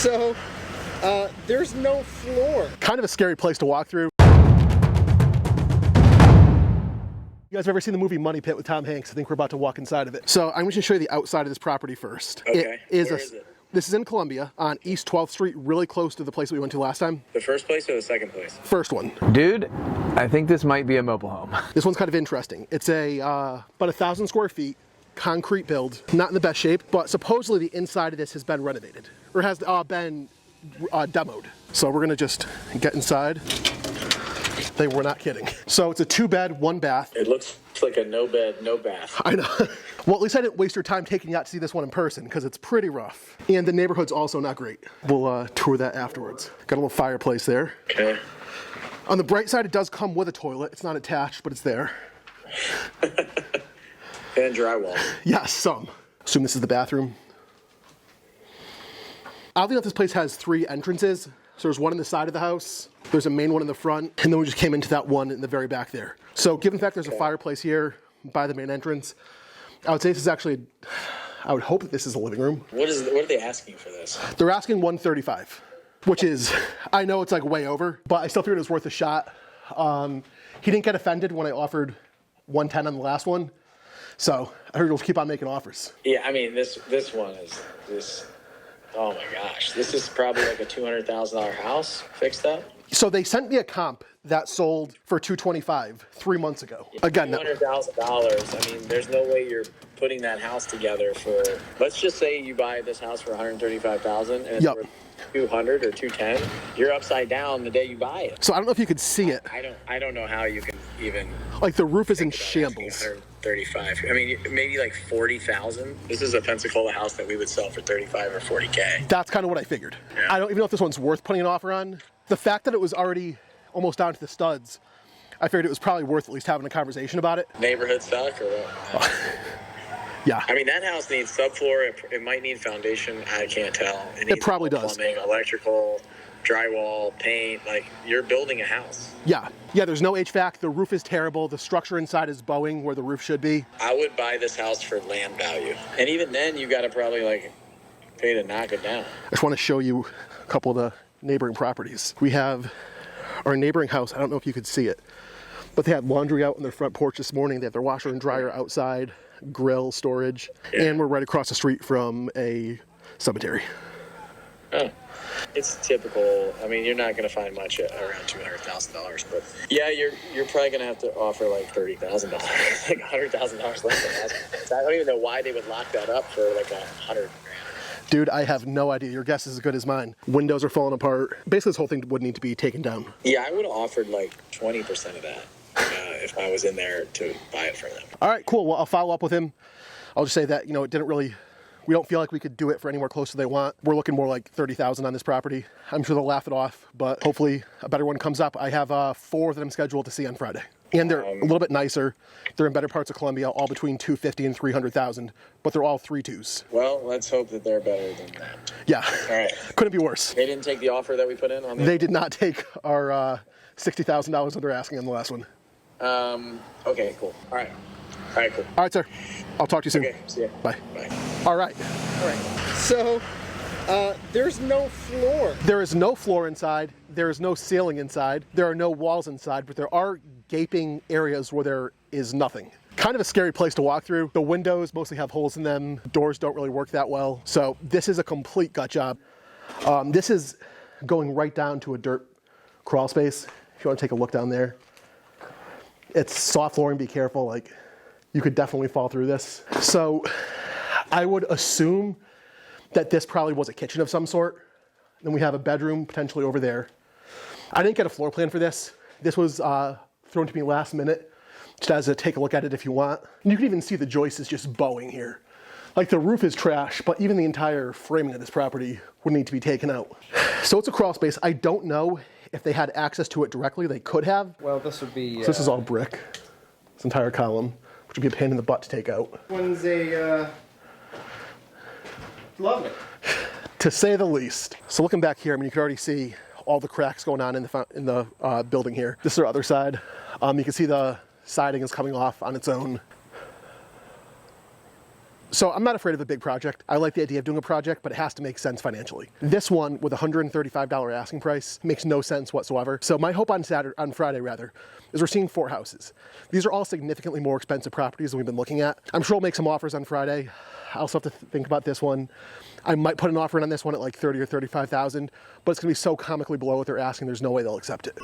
So, there's no floor. Kind of a scary place to walk through. You guys have ever seen the movie Money Pit with Tom Hanks? I think we're about to walk inside of it. So I'm going to show you the outside of this property first. Okay. Where is it? This is in Columbia on East 12th Street, really close to the place that we went to last time. The first place or the second place? First one. Dude, I think this might be a mobile home. This one's kind of interesting. It's about 1,000 square feet, concrete build, not in the best shape, but supposedly the inside of this has been renovated, or has been demoed. So we're gonna just get inside. They were not kidding. So it's a 2-bed, 1-bath. It looks like a no bed, no bath. I know. Well, at least I didn't waste your time taking you out to see this one in person, because it's pretty rough. And the neighborhood's also not great. We'll tour that afterwards. Got a little fireplace there. Okay. On the bright side, it does come with a toilet. It's not attached, but it's there. And drywall. Yes, some. Assume this is the bathroom. Oddly enough, this place has 3 entrances. So there's one in the side of the house, there's a main one in the front, and then we just came into that one in the very back there. So given the fact there's a fireplace here by the main entrance, I would say this is actually, I would hope that this is a living room. What are they asking for this? They're asking $135, which is, I know it's like way over, but I still figured it was worth a shot. He didn't get offended when I offered $110 on the last one. So I heard he'll keep on making offers. Yeah, I mean, this one is this. Oh my gosh, this is probably like a $200,000 house fixed up. So they sent me a comp that sold for $225 3 months ago. Again, $200,000. I mean, there's no way you're putting that house together for. Let's just say you buy this house for $135,000 and it's worth $200 or $210. You're upside down the day you buy it. So I don't know if you could see it. I don't know how you can even. Like the roof is in shambles. 135. I mean, maybe like 40,000. This is a Pensacola house that we would sell for 35 or 40K. That's kind of what I figured. Yeah. I don't even know if this one's worth putting an offer on. The fact that it was already almost down to the studs, I figured it was probably worth at least having a conversation about it. Neighborhood stuck or what? Yeah. I mean, that house needs subfloor. It might need foundation. I can't tell. It probably does. Plumbing, electrical, drywall, paint. Like, you're building a house. Yeah. Yeah, there's no HVAC. The roof is terrible. The structure inside is bowing where the roof should be. I would buy this house for land value. And even then, you got to probably, like, pay to knock it down. I just want to show you a couple of the neighboring properties. We have our neighboring house. I don't know if you could see it, but they had laundry out on their front porch this morning. They have their washer and dryer outside, grill, storage, and we're right across the street from a cemetery. Oh, it's typical. I mean, you're not going to find much at around $200,000, but yeah, you're probably going to have to offer like $30,000, like $100,000 less than that. I don't even know why they would lock that up for like $100,000. Dude, I have no idea. Your guess is as good as mine. Windows are falling apart. Basically, this whole thing would need to be taken down. Yeah, I would have offered like 20% of that if I was in there to buy it for them. All right, cool. Well, I'll follow up with him. I'll just say that, it didn't really, we don't feel like we could do it for anywhere close to they want. We're looking more like $30,000 on this property. I'm sure they'll laugh it off, but hopefully a better one comes up. I have 4 that I'm scheduled to see on Friday. And they're a little bit nicer. They're in better parts of Columbia, all between $250,000 and $300,000, but they're all 3.2s. Well, let's hope that they're better than that. Yeah. All right. Couldn't be worse. They didn't take the offer that we put in on. They did not take our $60,000 that they're asking on the last one. Okay. Cool. All right. Cool. All right, sir. I'll talk to you soon. Okay. See ya. Bye. Bye. All right. So, there's no floor. There is no floor inside. There is no ceiling inside. There are no walls inside, but there are gaping areas where there is nothing. Kind of a scary place to walk through. The windows mostly have holes in them. Doors don't really work that well. So this is a complete gut job. This is going right down to a dirt crawl space. If you want to take a look down there. It's soft flooring, be careful. Like, you could definitely fall through this. So I would assume that this probably was a kitchen of some sort. Then we have a bedroom potentially over there. I didn't get a floor plan for this. This was thrown to me last minute, just as a take a look at it if you want. And you can even see the joist is just bowing here. Like, the roof is trash, but even the entire framing of this property would need to be taken out. So it's a crawl space. I don't know if they had access to it directly. They could have. Well, this would be... So this is all brick, this entire column, which would be a pain in the butt to take out. One's a... lovely. To say the least. So looking back here, I mean, you can already see all the cracks going on in the building here. This is our other side. You can see the siding is coming off on its own. So I'm not afraid of a big project. I like the idea of doing a project, but it has to make sense financially. This one with $135 asking price makes no sense whatsoever. So my hope on Friday is we're seeing 4 houses. These are all significantly more expensive properties than we've been looking at. I'm sure we'll make some offers on Friday. I also have to think about this one. I might put an offer in on this one at like 30 or 35,000, but it's gonna be so comically below what they're asking, there's no way they'll accept it.